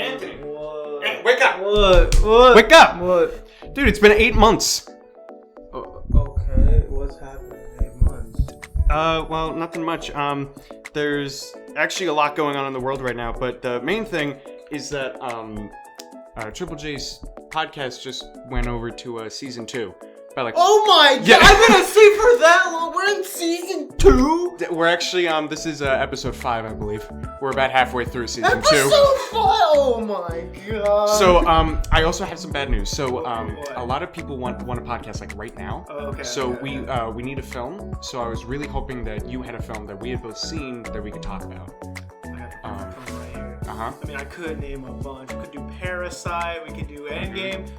Anthony. What? Wake up. What? Wake up. What? Dude, it's been 8 months. Okay, what's happening in 8 months? Well, nothing much. There's actually a lot going on in the world right now, but the main thing is that, Triple J's podcast just went over to, season 2. Oh my god, I've been asleep for that long. We're in season 2? We're actually, this is, episode 5, I believe. We're about halfway through season 2. Episode 5? Oh my god. So, I also have some bad news. So, a lot of people want a podcast, like, right now. Oh, okay. So, we need a film. So, I was really hoping that you had a film that we had both seen that we could talk about. I have a film right here. Uh-huh. I mean, I could name a bunch. We could do Parasite, we could do Endgame.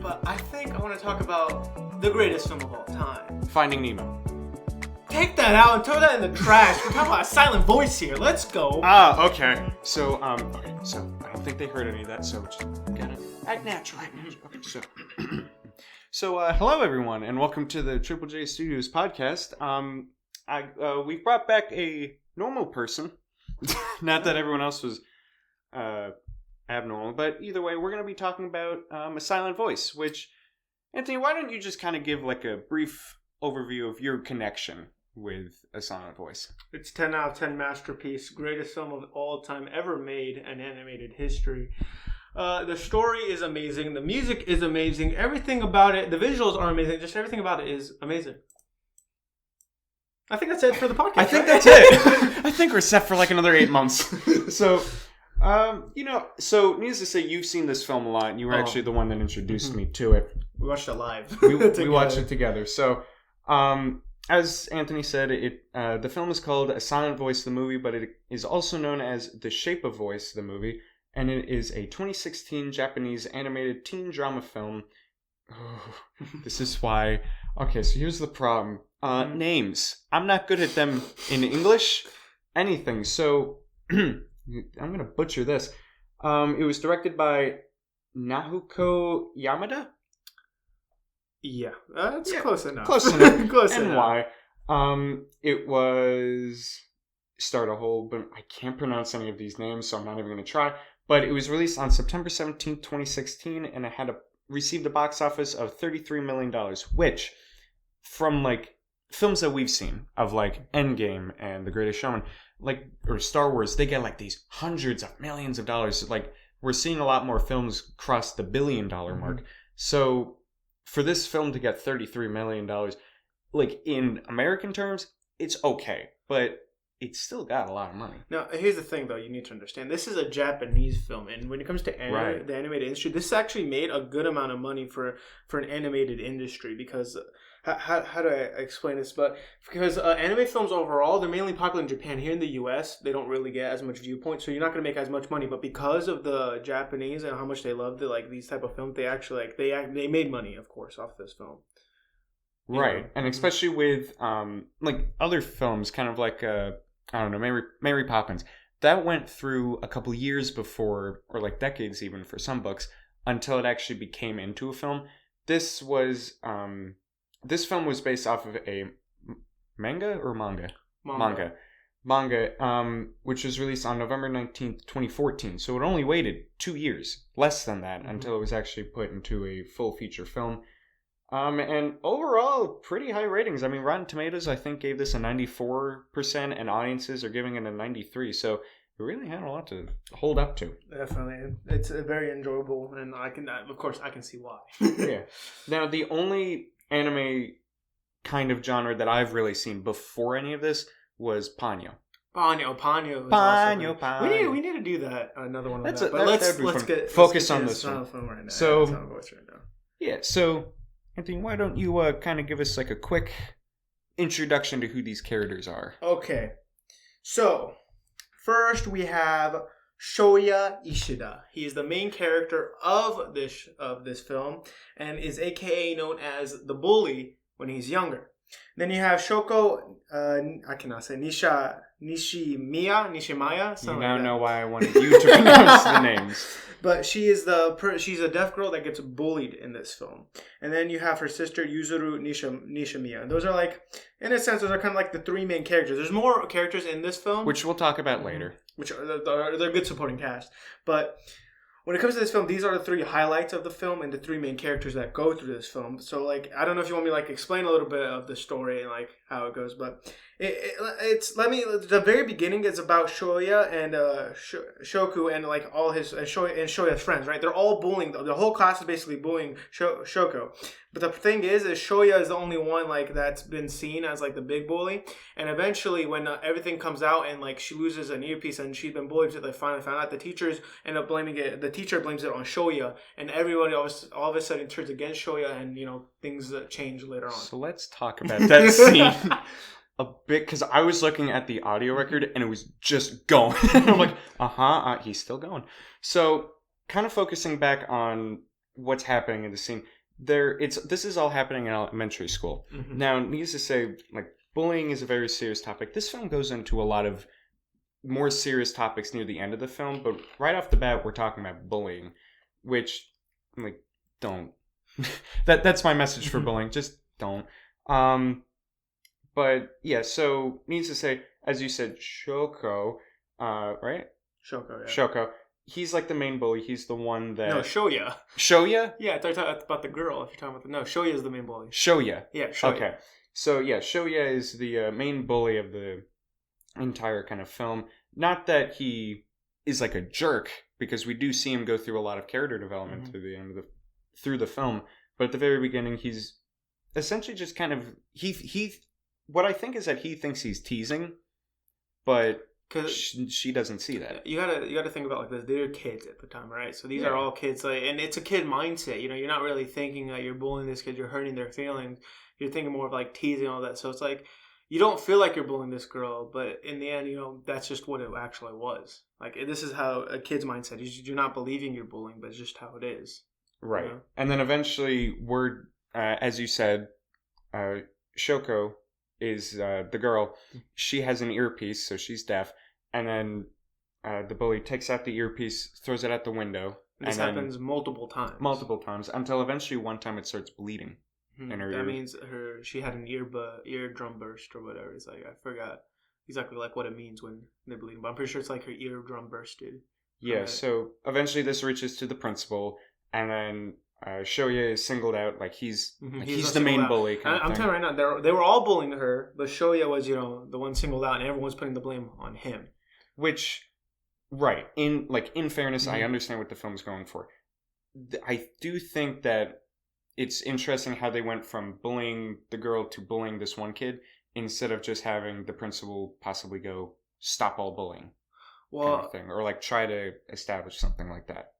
But I think I want to talk about the greatest film of all time. Finding Nemo. Take that out and throw that in the trash. We're talking about a silent voice here. Let's go. Okay. So, so I don't think they heard any of that, so just gotta act natural. Okay, so, hello everyone, and welcome to the Triple J Studios podcast. We brought back a normal person. Not that everyone else was, abnormal, but either way, we're going to be talking about a silent voice, which, Anthony, why don't you just kind of give like a brief overview of your connection with a silent voice? It's 10 out of 10 masterpiece, greatest film of all time ever made in animated history. The story is amazing, the music is amazing, everything about it, the visuals are amazing, just everything about it is amazing. I think that's it for the podcast. I think that's it. I think we're set for like another 8 months. So, so needless to say, you've seen this film a lot, and you were actually the one that introduced me to it. We watched it live. we watched it together. So, as Anthony said, the film is called A Silent Voice, the movie, but it is also known as The Shape of Voice, the movie, and it is a 2016 Japanese animated teen drama film. Oh, this is why. Okay, so here's the problem. Names. I'm not good at them in English. Anything. So, I'm going to butcher this. It was directed by Naoko Yamada? Yeah, that's close enough. Close enough. Close and enough. why? It was... Start a whole... But I can't pronounce any of these names, so I'm not even going to try. But it was released on September 17th, 2016, and it had received a box office of $33 million, which, from, like, films that we've seen of, like, Endgame and The Greatest Showman, like, or Star Wars, they get, like, these hundreds of millions of dollars. Like, we're seeing a lot more films cross the $1 billion mark. So, for this film to get $33 million, like, in American terms, it's okay. But it's still got a lot of money. Now, here's the thing, though. You need to understand. This is a Japanese film. And when it comes to the animated industry, this actually made a good amount of money for an animated industry. Because, how do I explain this? But because anime films overall, they're mainly popular in Japan. Here in the U.S., they don't really get as much viewpoint. So you're not going to make as much money. But because of the Japanese and how much they love these type of films, they actually, they made money, of course, off this film. Right. Yeah. And especially with, like, other films, kind of like, I don't know, Mary Poppins. That went through a couple years before, or like decades even for some books, until it actually became into a film. This was, this film was based off of a manga or manga? Manga, which was released on November 19th, 2014. So it only waited 2 years, less than that, until it was actually put into a full feature film. And overall, pretty high ratings. I mean, Rotten Tomatoes, I think, gave this a 94%, and audiences are giving it a 93%. So it really had a lot to hold up to. Definitely. It's very enjoyable, and I can see why. Yeah. Now, the only anime kind of genre that I've really seen before any of this was Ponyo. Ponyo. Ponyo. We need to do that. Another one. Let's get focus on this one right now. So, yeah. So, Anthony, why don't you kind of give us like a quick introduction to who these characters are? Okay. So, first we have Shoya Ishida. He is the main character of this film and is aka known as the bully when he's younger. Then you have Shoko, I cannot say, Nishimaya. You now know why I wanted you to pronounce the names. But she's a deaf girl that gets bullied in this film. And then you have her sister, Yuzuru Nishimiya. And those are like, in a sense, those are kind of like the three main characters. There's more characters in this film. Which we'll talk about later. Which they're good supporting cast. But when it comes to this film, these are the three highlights of the film and the three main characters that go through this film. So, like, I don't know if you want me to, like, explain a little bit of the story and, like, how it goes, but the very beginning is about Shoya and Shoku and, like, all his, and Shoya's friends, right? They're all bullying, the whole class is basically bullying Shoko. But the thing is Shoya is the only one, like, that's been seen as, like, the big bully. And eventually, when everything comes out and, like, she loses an earpiece and she's been bullied, they finally found out, the teachers end up blaming it. The teacher blames it on Shoya, and everybody all of a sudden turns against Shoya, and, you know, things change later on. So let's talk about that scene a bit, because I was looking at the audio record and it was just going. I'm like, he's still going. So, kind of focusing back on what's happening in the scene. This is all happening in elementary school. Mm-hmm. Now, needless to say, like, bullying is a very serious topic. This film goes into a lot of more serious topics near the end of the film, but right off the bat, we're talking about bullying, which, like, don't. That's my message for bullying. Just don't. But yeah, so needless to say, as you said, Shoko, right? Shoko, yeah. Shoko. He's like the main bully. He's the one that... No, Shoya. Shoya? Yeah, I thought about the girl. If you're talking about the... No, Shoya is the main bully. Shoya. Yeah, Shoya. Okay. So yeah, Shoya is the main bully of the entire kind of film. Not that he is like a jerk, because we do see him go through a lot of character development through the film. But at the very beginning, he's essentially just kind of... What I think is that he thinks he's teasing, but... Because she doesn't see that. You gotta think about, like, this. They're kids at the time, right? So these are all kids, like, and it's a kid mindset. You know, you're not really thinking that you're bullying this kid, you're hurting their feelings. You're thinking more of, like, teasing, all that. So it's like, you don't feel like you're bullying this girl, but in the end, you know, that's just what it actually was. Like, this is how a kid's mindset is. You're not believing you're bullying, but it's just how it is. Right. You know? And then eventually, as you said, Shoko is the girl. She has an earpiece, so she's deaf. And then the bully takes out the earpiece, throws it out the window. This happens multiple times. Multiple times, until eventually one time it starts bleeding. In her that ear. means she had an eardrum burst or whatever. It's like, I forgot exactly, like, what it means when they're bleeding, but I'm pretty sure it's like her eardrum bursted. Yeah, so eventually this reaches to the principal, and then Shoya is singled out, like he's the main bully. I'm telling you right now, they were all bullying her, but Shoya was, you know, the one singled out, and everyone's putting the blame on him. Which, right, in fairness, I understand what the film's going for. I do think that it's interesting how they went from bullying the girl to bullying this one kid, instead of just having the principal possibly go stop all bullying, kind of thing, or like try to establish something like that.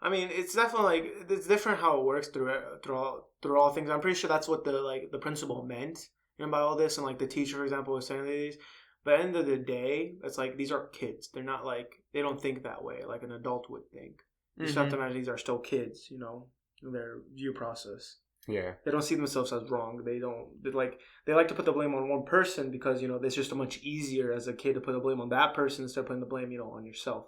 I mean, it's definitely, like, it's different how it works through all things. I'm pretty sure that's what the principal meant, you know, by all this, and, like, the teacher, for example, was saying these. But at the end of the day, it's like, these are kids. They're not, like, they don't think that way like an adult would think. You just have to imagine these are still kids, you know, in their view process. Yeah. They don't see themselves as wrong. They like to put the blame on one person because, you know, it's just much easier as a kid to put the blame on that person instead of putting the blame, you know, on yourself.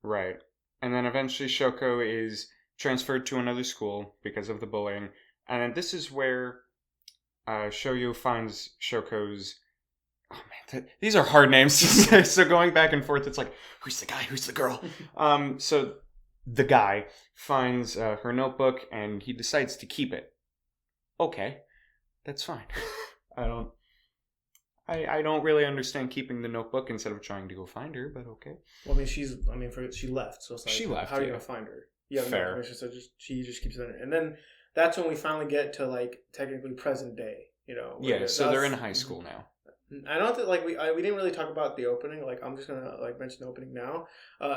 Right. And then eventually Shoko is transferred to another school because of the bullying. And then this is where Shoyo finds Shoko's... Oh man, these are hard names to say. So going back and forth, it's like, who's the guy? Who's the girl? So the guy finds her notebook and he decides to keep it. Okay, that's fine. I don't really understand keeping the notebook instead of trying to go find her, but okay. Well, I mean, she left, so it's like, she left. How are you gonna find her? Yeah, fair. No, so she just keeps it in. And then that's when we finally get to, like, technically present day. You know. Yeah. So they're in high school now. I don't think, like, we didn't really talk about the opening. Like, I'm just gonna, like, mention the opening now.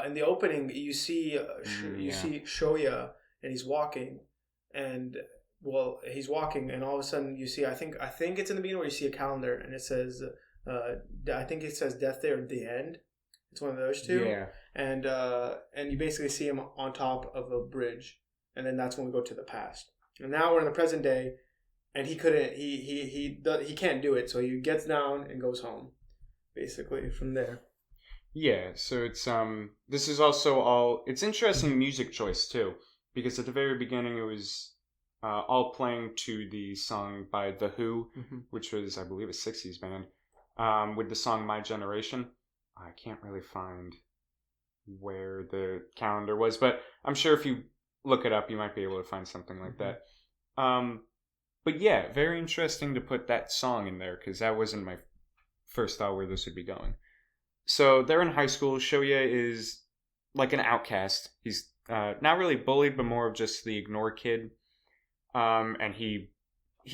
In the opening, you see see Shoya, and he's walking, and he's walking, and all of a sudden you see, I think it's in the beginning where you see a calendar, and it says, I think it says Death Day or The End. It's one of those two. Yeah. And you basically see him on top of a bridge, and then that's when we go to the past. And now we're in the present day. And he can't do it, so he gets down and goes home, basically, from there. Yeah, so it's this is also it's interesting music choice too, because at the very beginning it was all playing to the song by The Who, which was, I believe, a 60s band, with the song My Generation. I can't really find where the calendar was, but I'm sure if you look it up, you might be able to find something like that. But yeah, very interesting to put that song in there because that wasn't my first thought where this would be going. So they're in high school. Shoya is like an outcast. He's not really bullied, but more of just the ignored kid. And he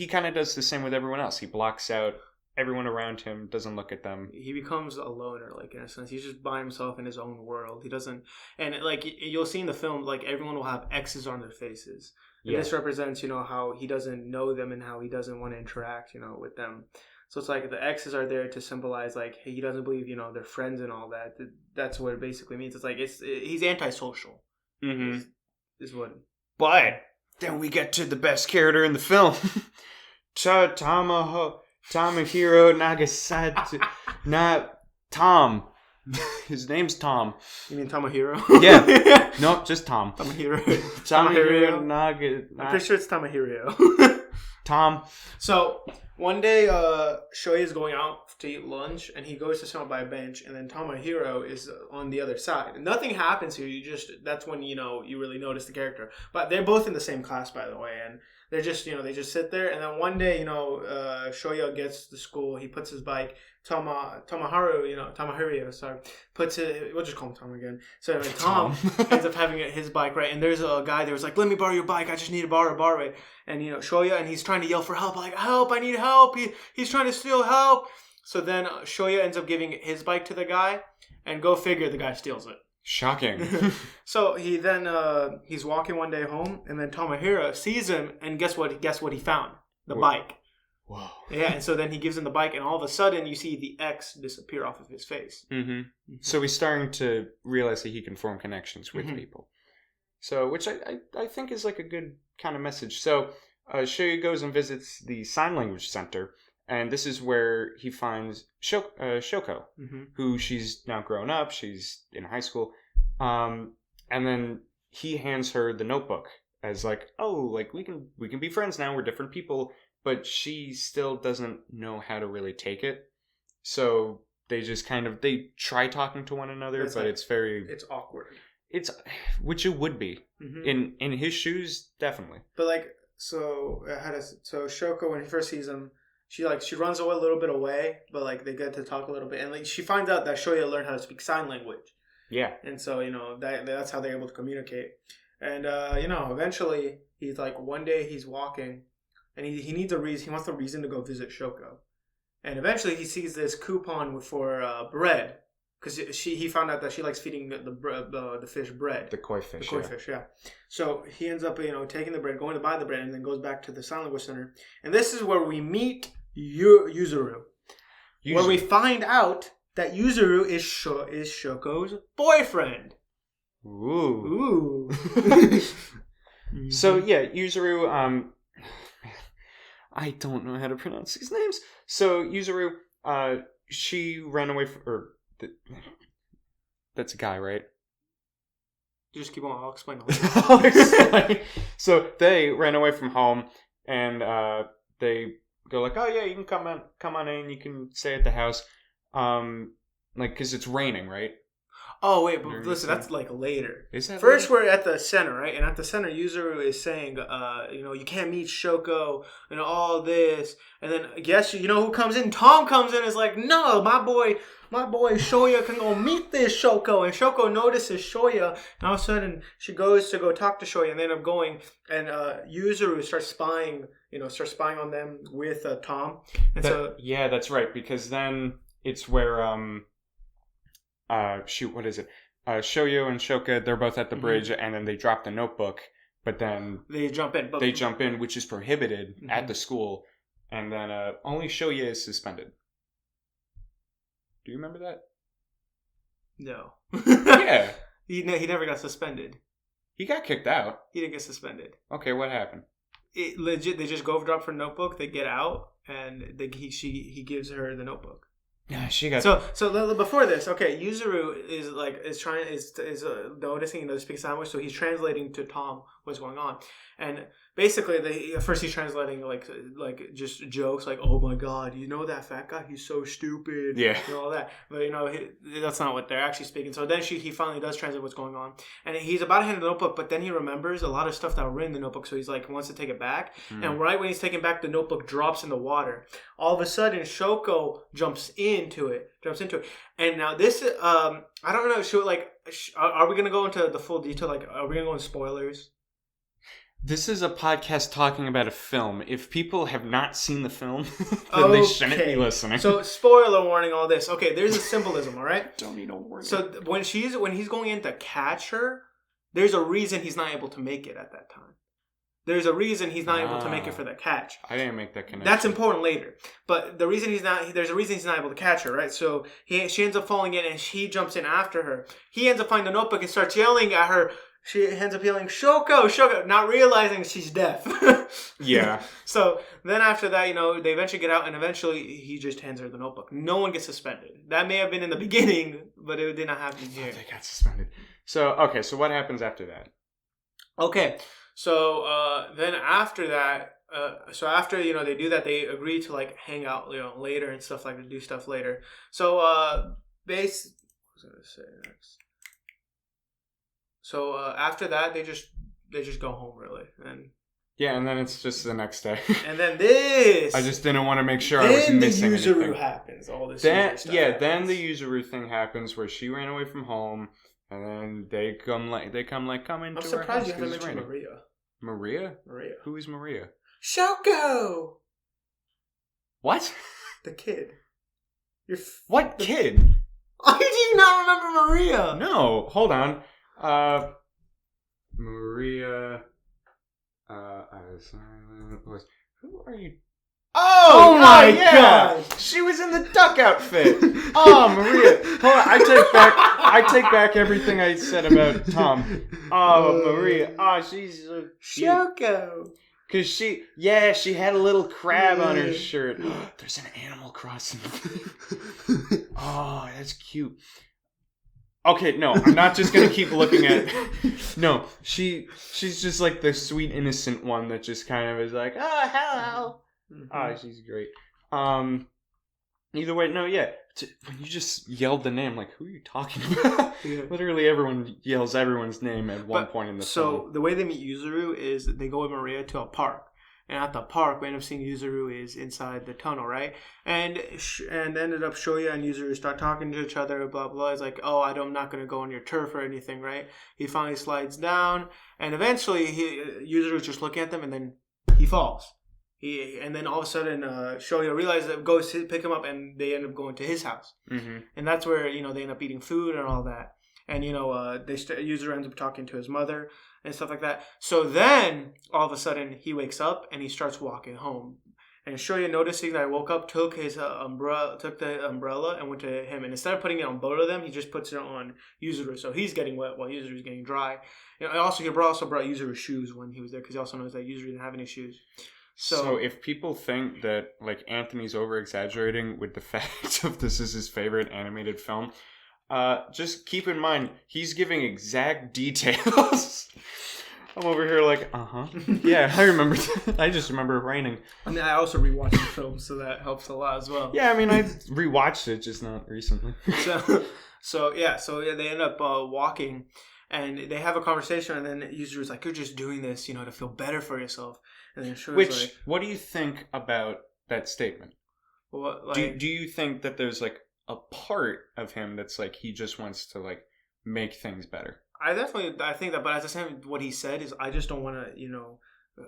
kind of does the same with everyone else. He blocks out everyone around him, doesn't look at them. He becomes a loner, like, in a sense. He's just by himself in his own world. He doesn't... And, like, you'll see in the film, like, everyone will have X's on their faces. And this represents, how he doesn't know them and how he doesn't want to interact, with them. So it's like the X's are there to symbolize, like, hey, he doesn't believe, they're friends and all that. That's what it basically means. It's like, he's antisocial. Mm-hmm. Is what... But then we get to the best character in the film. Tomohiro Nagasaki. Not Tom. His name's Tom. You mean Tomohiro? Yeah. Nope, just Tom. Tomohiro. Tomohiro Naga. I'm pretty sure it's Tomohiro. Tom. So one day, Shoya is going out to eat lunch, and he goes to sit by a bench, and then Tomohiro is on the other side. And nothing happens here. That's when you really notice the character. But they're both in the same class, by the way, and they're just they just sit there. And then one day, Shoya gets to school. He puts his bike. Tomohiro, sorry, puts it. We'll just call him Tom again. So anyway, Tom ends up having his bike, right? And there's a guy there who's like, "Let me borrow your bike. I just need to borrow it." And Shoya, and he's trying to yell for help, like, "Help! I need help! He's trying to steal help!" So then Shoya ends up giving his bike to the guy, and go figure, the guy steals it. Shocking. So he's walking one day home, and then Tomohiro sees him, and guess what? Guess what he found? The bike. Whoa. Yeah, and so then he gives him the bike, and all of a sudden you see the X disappear off of his face. Mm-hmm. So he's starting to realize that he can form connections with people. So, which I think is like a good kind of message. So Shoya goes and visits the sign language center, and this is where he finds Shoko, who she's now grown up. She's in high school, and then he hands her the notebook as like, oh, like we can be friends now. We're different people. But she still doesn't know how to really take it. So they just they try talking to one another, but it's awkward. Which it would be. In his shoes, definitely. But so Shoko, when he first sees him, she runs a little bit away, but they get to talk a little bit, and she finds out that Shoya learned how to speak sign language. Yeah. And so that's how they're able to communicate. And eventually he's one day he's walking. And he needs a reason. He wants a reason to go visit Shoko, and eventually he sees this coupon for bread because he found out that she likes feeding the fish bread. The koi fish. The koi fish, yeah. So he ends up taking the bread, going to buy the bread, and then goes back to the sign language center. And this is where we meet Yuzuru, where we find out that Yuzuru is Shoko's boyfriend. Ooh. So yeah, Yuzuru. I don't know how to pronounce these names. So Yuzuru, she ran away that's a guy, right? You just keep on. I'll explain. I'll explain. So they ran away from home, and they go like, "Oh yeah, you can come on in. You can stay at the house, because it's raining, right?" Oh wait, but listen, that's later. Is that first? Later? We're at the center, right? And at the center, Yuzuru is saying, you can't meet Shoko and all this. And then guess who comes in? Tom comes in and is like, no, my boy Shoya can go meet this Shoko. And Shoko notices Shoya, and all of a sudden she goes to go talk to Shoya, and they end up going, and Yuzuru starts spying on them with Tom. And yeah, that's right, because then it's where what is it? Shoyo and Shoka, they're both at the bridge, and then they drop the notebook, but then they jump in, which is prohibited at the school, and then only Shoya is suspended. Do you remember that? No. Yeah. He never got suspended. He got kicked out. He didn't get suspended. Okay, what happened? They just go drop her notebook, they get out, and he gives her the notebook. Yeah, she got. So before this, okay, Yuzuru is noticing the speak sign language, so he's translating to Tom what's going on. And basically, first he's translating like just jokes like, "Oh my God, you know that fat guy? He's so stupid." Yeah, and all that. But that's not what they're actually speaking. So then he finally does translate what's going on, and he's about to hand the notebook, but then he remembers a lot of stuff that were in the notebook. So he's like wants to take it back, and right when he's taking back, the notebook drops in the water. All of a sudden, Shoko jumps into it, and now this I don't know. Are we gonna go into the full detail? Like, are we gonna go into spoilers? This is a podcast talking about a film. If people have not seen the film, then they shouldn't be listening. So, spoiler warning, all this. Okay, there's a symbolism, all right? Don't need no warning. So, when he's going in to catch her, there's a reason he's not able to make it at that time. There's a reason he's not able to make it for the catch. I didn't make that connection. That's important later. But there's a reason he's not able to catch her, right? So, she ends up falling in and he jumps in after her. He ends up finding the notebook and starts yelling at her. She ends up yelling, "Shoko," not realizing she's deaf. Yeah. So then after that, they eventually get out, and eventually he just hands her the notebook. No one gets suspended. That may have been in the beginning, but it did not happen here. They got suspended. So what happens after that? Okay, so then after that, after they do that, they agree to like hang out, later and stuff, like to do stuff later. So what was I gonna say next? So after that, they just go home, really, and then it's just the next day. And then this, I just didn't want to make sure I was missing anything. Then the Yuzuru happens. All this. Then happens. Then the Yuzuru thing happens where she ran away from home, and then they come into her house. I'm surprised you haven't mentioned Maria. Maria? Maria. Who is Maria? Shoko. What? The kid. What kid? Oh, do you not remember Maria? No. Hold on. Maria. Who are you? Oh my God! She was in the duck outfit. Oh, Maria. Hold on. I take back everything I said about Tom. Oh, Maria. Oh, she's so cute. Shoko. Cause she had a little crab on her shirt. There's an Animal Crossing. Oh, that's cute. Okay, no, I'm not just gonna keep looking at. No, she's just like the sweet innocent one that just kind of is like, oh, hello. Oh, she's great. Either way, no, yeah. When you just yelled the name, like, who are you talking about? Yeah. Literally everyone yells everyone's name at one point in the film. So the way they meet Yuzuru is they go with Maria to a park. And at the park, we end up seeing Yuzuru is inside the tunnel, right? And ended up Shoya and Yuzuru start talking to each other, blah, blah. It's like, oh, I'm not going to go on your turf or anything, right? He finally slides down. And eventually, Yuzuru's just looking at them, and then he falls. And then all of a sudden, Shoya realizes that goes to pick him up, and they end up going to his house. Mm-hmm. And that's where, they end up eating food and all that. And, Yuzuru ends up talking to his mother and stuff like that. So then, all of a sudden, he wakes up and he starts walking home. And Shoya, noticing that I woke up, took the umbrella and went to him. And instead of putting it on both of them, he just puts it on Yuzuru. So he's getting wet while Yuzuru's getting dry. And also, he also brought Yuzuru's shoes when he was there, because he also knows that Yuzuru didn't have any shoes. So if people think that like Anthony's over-exaggerating with the fact of this is his favorite animated film, just keep in mind, he's giving exact details. I'm over here like, yeah, I remember. I just remember it raining. I mean, I also rewatched the film, so that helps a lot as well. Yeah, I mean, I rewatched it, just not recently. So they end up walking, and they have a conversation, and then Yuzuru's like, "You're just doing this, to feel better for yourself." And then Shoya's what do you think about that statement? What, do you think that there's like a part of him that's like he just wants to like make things better? I think that, but at the same time, what he said is, I just don't want to,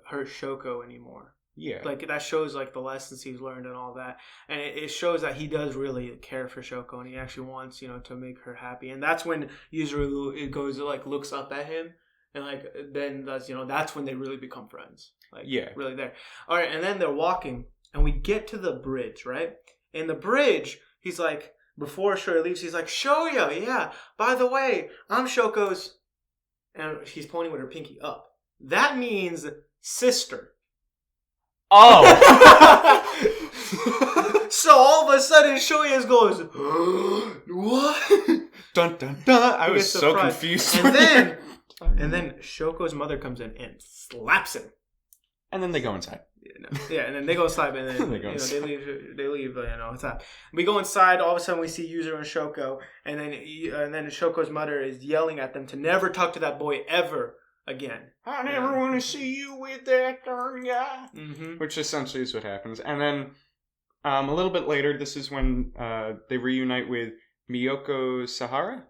hurt Shoko anymore. Yeah. Like, that shows, like, the lessons he's learned and all that. And it shows that he does really care for Shoko, and he actually wants, to make her happy. And that's when Yuzuru looks up at him, and, like, then that's when they really become friends. Like, yeah. Really there. All right, and then they're walking, and we get to the bridge, right? In the bridge, he's like, before Shoya leaves, he's like, Shoya, yeah, by the way, I'm Shoko's, and she's pointing with her pinky up. That means sister. Oh! So all of a sudden, Shoya goes, what? Dun, dun, dun. I was so confused. And then And then Shoko's mother comes in and slaps him. And then they go inside. Yeah, and then they go inside, and then they leave. Inside. We go inside. All of a sudden, we see Yuzuru and Shoko, and then Shoko's mother is yelling at them to never talk to that boy ever again. I never want to see you with that darn guy. Mm-hmm. Which essentially is what happens. And then a little bit later, this is when they reunite with Miyoko Sahara.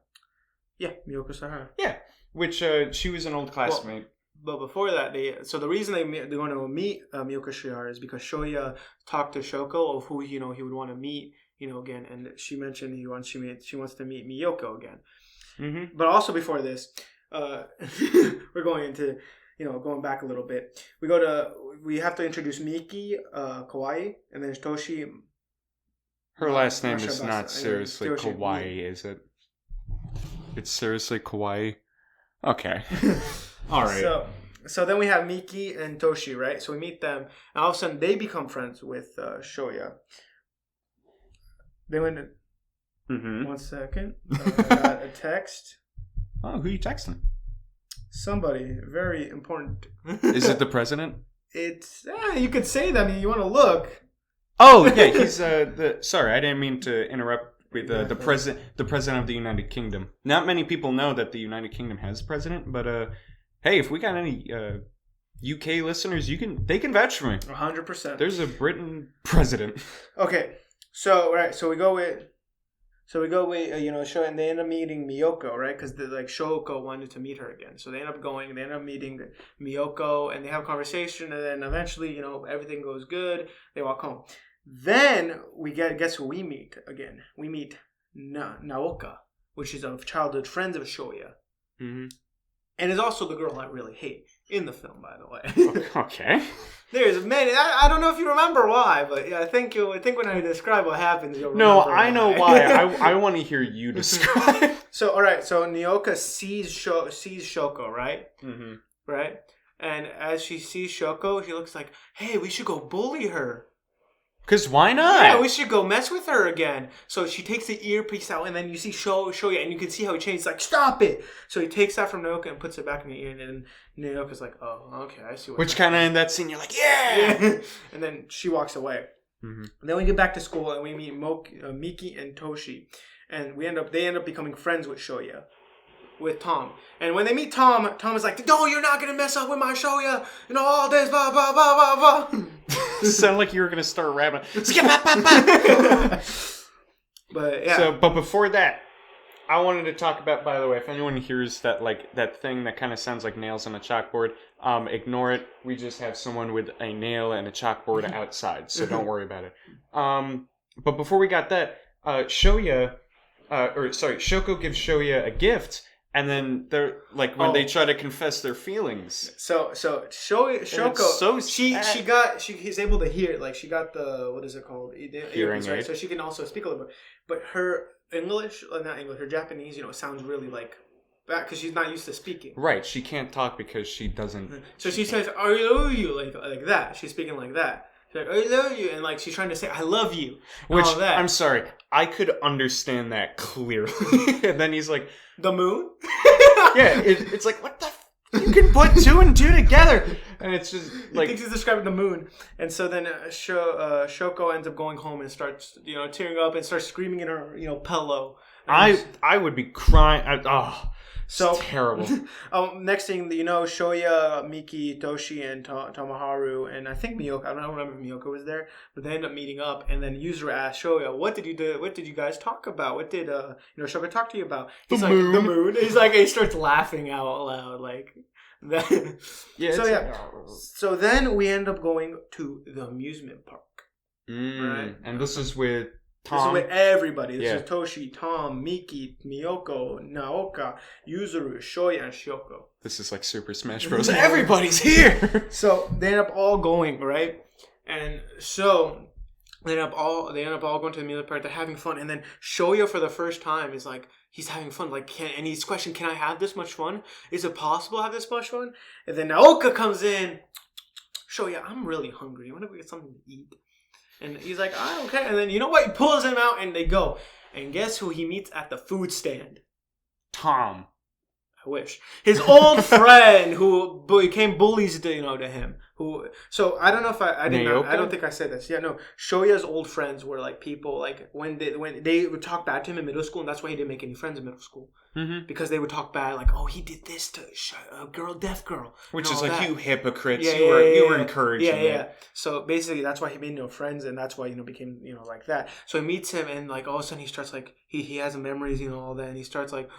Yeah, Miyoko Sahara. Yeah, which she was an old classmate. But before that, the reason they want to meet Miyoko Sahara is because Shoya talked to Shoko of who he would want to meet again, and she mentioned she wants to meet Miyoko again. Mm-hmm. But also before this, we're going into going back a little bit. We have to introduce Miki Kawaii, and then Toshi. Her last name is not seriously Kawaii, is it? It's seriously Kawaii. Okay. All right. So then we have Miki and Toshi, right? So we meet them, and all of a sudden they become friends with Shoya. They went. Mm-hmm. 1 second. Got a text. Oh, who are you texting? Somebody very important. Is it the president? It's you could say that. I mean, you want to look. Oh yeah, he's Sorry, I didn't mean to interrupt. With the president of the United Kingdom. Not many people know that the United Kingdom has a president, but hey, if we got any UK listeners, they can vouch for me. 100%. There's a Britain president. Okay, so we go with Shoya, and they end up meeting Miyoko, right? Because Shoko wanted to meet her again, so they end up meeting Miyoko, and they have a conversation, and then eventually everything goes good. They walk home. Then guess who we meet again? We meet Naoka, which is a childhood friend of Shoya. Mm-hmm. And is also the girl I really hate in the film, by the way. Okay. There's many. I don't know if you remember why, but yeah, I think when I describe what happens, you'll remember. No, I know why. I want to hear you describe. So all right, so Naoka sees Shoko, right? Mm-hmm. Right, and as she sees Shoko, she looks like, "Hey, we should go bully her." Because why not? Yeah, we should go mess with her again. So she takes the earpiece out, and then you see Shoya, and you can see how he changes. Like, stop it! So he takes that from Naoka and puts it back in the ear, and then Naoka's like, oh, okay, I see. Which kind of in that scene, you're like, yeah! And then she walks away. Mm-hmm. Then we get back to school, and we meet Miki and Toshi, and they end up becoming friends with Shoya. With Tom. And when they meet Tom is like, no, you're not going to mess up with my Shoya. All this, blah, blah, blah, blah, blah. Sound like you were going to start rapping. But, yeah. But before that, I wanted to talk about, by the way, if anyone hears that thing that kind of sounds like nails on a chalkboard, ignore it. We just have someone with a nail and a chalkboard outside, so don't worry about it. But before we got that, Shoko gives Shoya a gift. And then they're when they try to confess their feelings. So Shoko, she's able to hear. She got the, what is it called? Hearing aid. Right? So she can also speak a little bit. But her her Japanese, sounds really bad because she's not used to speaking. Right. She can't talk because she doesn't. So she says, "I love you," like that. She's speaking like that. She's like, "I love you," and she's trying to say, "I love you." Which all that. I'm sorry, I could understand that clearly. And then he's like, "The moon." Yeah, it's like, what the? You can put two and two together, and it's just he thinks he's describing the moon. And so then Shoko ends up going home and starts tearing up and starts screaming in her pillow. I would be crying. So terrible. Next thing you know, Shoya, Miki, Toshi, and Tomoharu, and I think Miyoko. I don't remember if Miyoko was there, but they end up meeting up. And then Yuzuru asks Shoya, "What did you do? What did you guys talk about? What did Shoya talk to you about?" He's the like, moon. "The moon." He's like, he starts laughing out loud, like that. Yeah. So then we end up going to the amusement park. Right, and this is with Tom. This is with everybody. This is Toshi, Tom, Miki, Miyoko, Naoka, Yuzuru, Shoya, and Shoko. This is like Super Smash Bros. Everybody's here. So they end up all going, right? And so they end up all going to the amusement park. They're having fun, and then Shoya for the first time is like, he's having fun. And he's questioning, "Can I have this much fun? Is it possible to have this much fun?" And then Naoka comes in. "Shoya, I'm really hungry. You want to go get something to eat?" And he's like, "Okay." And then you know what? He pulls him out and they go. And guess who he meets at the food stand? Tom. I wish. His old friend who became bullies to, to him. So I don't know if I did not. I don't think I said this. Yeah, no. Shoya's old friends were like people like when they would talk bad to him in middle school, and that's why he didn't make any friends in middle school. Mm-hmm. Because they would talk bad, like, oh, he did this to a girl, deaf girl. Which is like, you hypocrites. You were encouraging it. So basically, that's why he made no friends, and that's why, became, like that. So he meets him, and like all of a sudden he starts like, he has memories, all that, and he starts like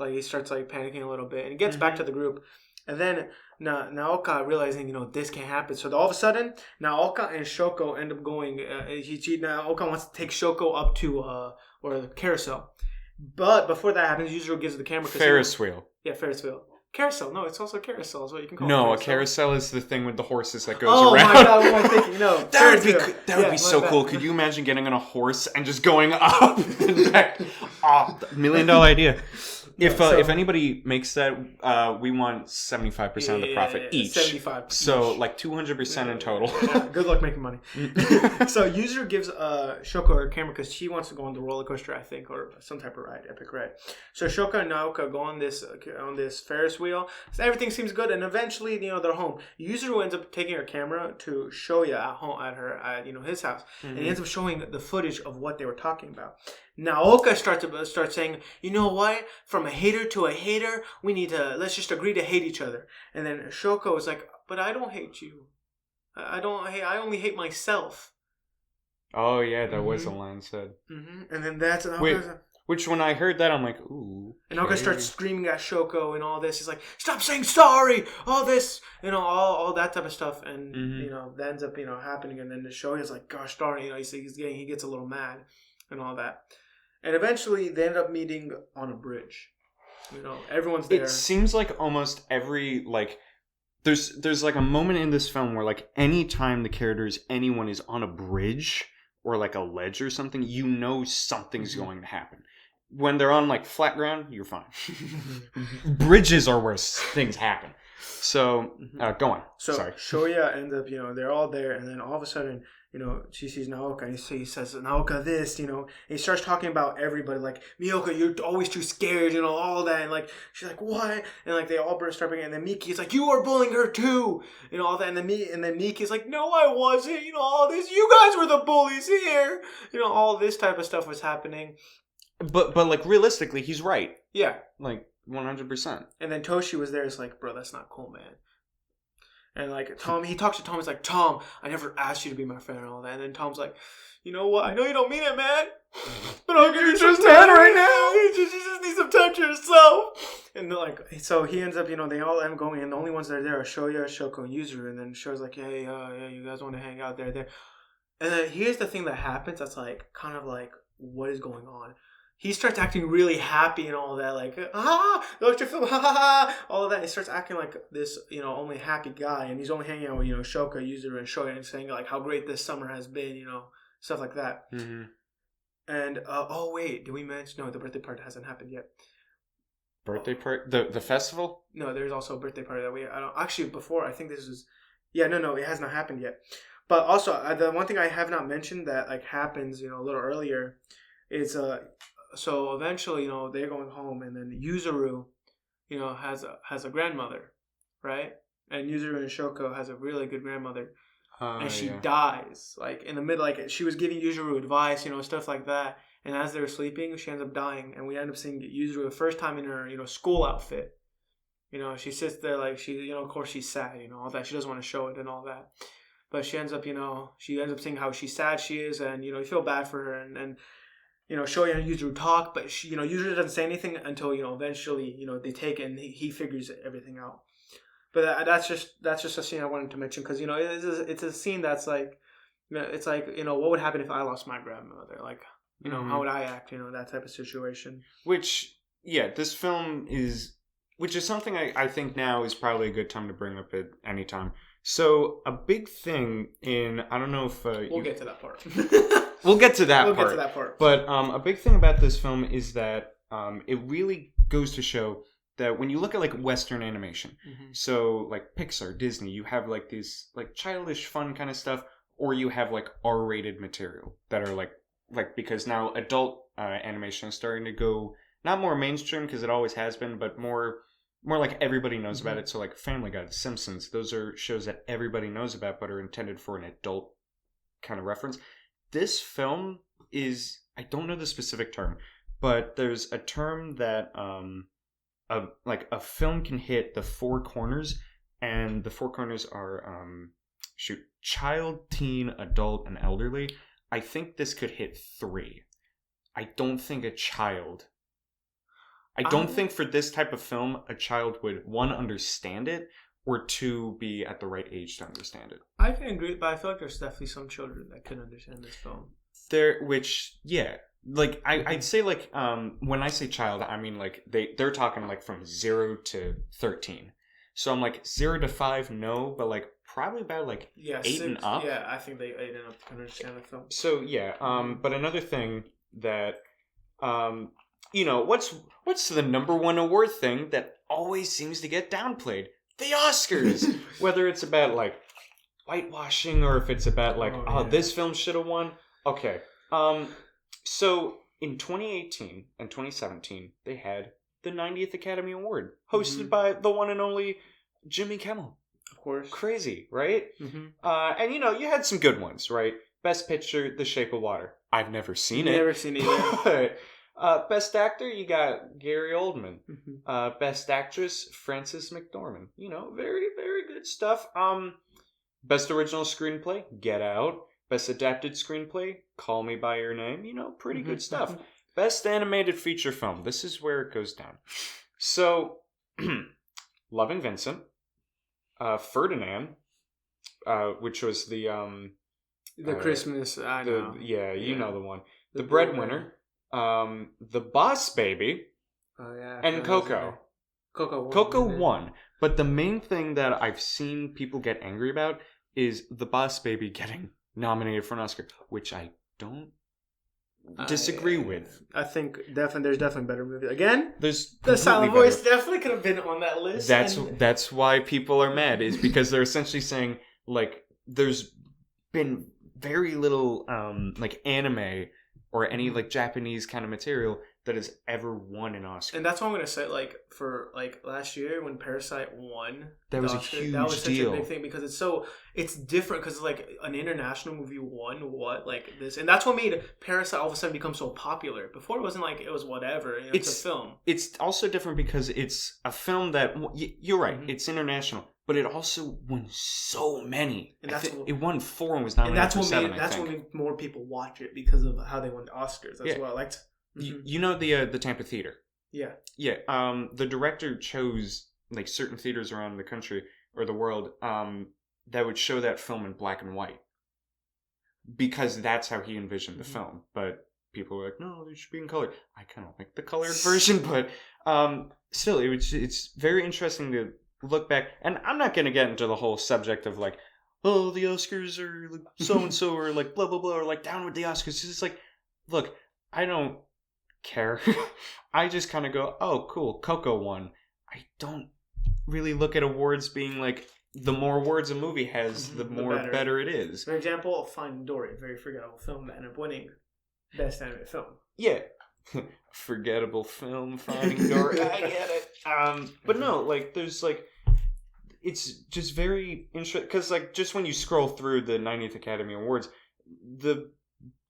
panicking a little bit, and he gets back to the group. And then Naoka realizing, this can't happen. So all of a sudden, Naoka and Shoko end up going, Naoka wants to take Shoko up to, or the carousel. But before that happens, Yuzuru gives the camera. Ferris wheel. Yeah, Ferris wheel. Carousel. No, it's also carousel is what you can call it. No, a carousel is the thing with the horses that goes around. Oh my God, what am I thinking? No. that would be so cool. Could you imagine getting on a horse and just going up and back? $1 million idea. If anybody makes that, we want 75% of the profit each. 75%. So like 200% in total. Good luck making money. So Yuzuru gives Shoko her camera because she wants to go on the roller coaster, I think, or some type of ride, epic ride. So Shoko and Naoka go on this Ferris wheel. So everything seems good, and eventually, they're home. Yuzuru ends up taking her camera to Shoya at home at his house, and he ends up showing the footage of what they were talking about. Naoka starts saying, you know what? From a hater to a hater, let's just agree to hate each other. And then Shoko is like, but I don't hate you. I only hate myself. Oh yeah, that was a line said. Mm-hmm. And then that's which when I heard that, I'm like, ooh. And Naoka starts screaming at Shoko and all this. He's like, stop saying sorry, all this, all that type of stuff. And that ends up happening. And then the Shoya's like, gosh darn it, he gets a little mad and all that. And eventually, they end up meeting on a bridge. Everyone's there. It seems like almost every, there's like a moment in this film where, like, anytime anyone is on a bridge or, like, a ledge or something, something's going to happen. When they're on, like, flat ground, you're fine. Bridges are where things happen. So, go on. So, sorry. Shoya ends up, they're all there, and then all of a sudden, she sees Naoka, and he says, Naoka this, and he starts talking about everybody, like, Miyoka, you're always too scared, all that, and, like, she's like, what? And, like, they all start bringing, and then Miki's like, you are bullying her, too, all that, and then Miki's like, no, I wasn't, all this, you guys were the bullies here, all this type of stuff was happening. But, like, realistically, he's right. Yeah. Like, 100%. And then Toshi was there, it's like, bro, that's not cool, man. And, like, Tom, he talks to Tom. He's like, Tom, I never asked you to be my friend and all that. And then Tom's like, you know what? I know you don't mean it, man. But I'll give you some time right now. You just need some time to yourself. And, like, so he ends up, they all end up going. And the only ones that are there are Shoya, Shoko, and Yuzuru. And then Shoya's like, hey, you guys want to hang out there? And then here's the thing that happens that's, like, kind of like, what is going on? He starts acting really happy and all that, like, don't you feel, all of that. He starts acting like this, only happy guy, and he's only hanging out with, Shoka, Yuzuru, and Shoya, and saying, like, how great this summer has been, stuff like that. Mm-hmm. And, wait, did we mention, no, the birthday party hasn't happened yet. Birthday party? The festival? No, there's also a birthday party that actually, before, I think this was, no, it has not happened yet. But also, the one thing I have not mentioned that, like, happens, a little earlier is, so eventually, they're going home, and then Yuzuru, has a grandmother, right? And Yuzuru and Shoko has a really good grandmother, and she dies, like, in the middle, like, she was giving Yuzuru advice, stuff like that, and as they're sleeping, she ends up dying, and we end up seeing Yuzuru the first time in her, school outfit. She sits there, like, she, of course she's sad, all that, she doesn't want to show it and all that, but she ends up, seeing how sad she is, and, you feel bad for her, and Shoya and Yuzuru talk, but Yuzuru doesn't say anything until eventually they take it and he figures everything out. But that's just a scene I wanted to mention because it's a scene that's like it's like what would happen if I lost my grandmother, like how would I act, that type of situation. Which this film is something I think now is probably a good time to bring up at any time. So a big thing in I don't know if we'll get to that part. We'll get to that part. But a big thing about this film is that it really goes to show that when you look at like Western animation, so like Pixar, Disney, you have like these like childish fun kind of stuff, or you have like R-rated material that are like because now adult animation is starting to go not more mainstream because it always has been, but more like everybody knows about it. So like Family Guy, The Simpsons, those are shows that everybody knows about but are intended for an adult kind of reference. This film is, I don't know the specific term, but there's a term that a film can hit the four corners, and the four corners are child, teen, adult, and elderly. I think this could hit 3. I don't think a child. I don't think for this type of film a child would, 1, understand it, or 2, be at the right age to understand it. I can agree, but I feel like there's definitely some children that could understand this film. Like I'd say like when I say child, I mean like they're talking like from 0 to 13. So I'm like 0 to 5, no, but like probably about like 8 6, and up. Yeah, I think they 8 and up can understand the film. So yeah, but another thing that what's the number one award thing that always seems to get downplayed? The Oscars. Whether it's about like whitewashing or if it's about like this film should have won. Okay. So in 2018 and 2017 they had the 90th Academy Award hosted by the one and only Jimmy Kimmel. Of course. Crazy, right? And you had some good ones, right? Best Picture, The Shape of Water. I've never seen it. Never seen it either. Best Actor, you got Gary Oldman. Best Actress, Frances McDormand. Very, very good stuff. Best Original Screenplay, Get Out. Best Adapted Screenplay, Call Me By Your Name. Pretty good stuff. Best Animated Feature Film. This is where it goes down. So, Loving Vincent. Ferdinand, which was the Christmas, I know. You know the one. The Breadwinner. The Boss Baby. Oh yeah. And Coco. Coco won. But the main thing that I've seen people get angry about is The Boss Baby getting nominated for an Oscar, which I don't disagree with. I think there's definitely better movies. Again, there's The Silent Voice definitely could have been on that list. That's why people are mad, is because they're essentially saying like there's been very little like anime or any like Japanese kind of material that has ever won an Oscar. And that's what I'm gonna say. Like for like last year when Parasite won, that was Oscar, a huge that was such deal. a big thing because it's different because like an international movie won like this, and that's what made Parasite all of a sudden become so popular. Before it wasn't like it was whatever. It's a film. It's also different because it's a film that you're right. It's international. But it also won so many. And it won 4 and was nominated for 7, that's what made more people watch it because of how they won the Oscars. That's what I liked. You know the Tampa Theater? Yeah. Yeah. The director chose like certain theaters around the country or the world that would show that film in black and white because that's how he envisioned the film. But people were like, no, they should be in color. I kind of like the colored version, but still, it's very interesting to look back. And I'm not going to get into the whole subject of like, oh, the Oscars are like so-and-so or like blah, blah, blah, or like down with the Oscars. It's just like, look, I don't care. I just kind of go, oh, cool, Coco won. I don't really look at awards being like, the more awards a movie has, the more better it is. For example, Finding Dory, a very forgettable film that ended up winning Best Animated Film. Yeah. Forgettable film, Finding Dory. I get it. But no, like, there's like, it's just very interesting because like just when you scroll through the 90th Academy Awards, the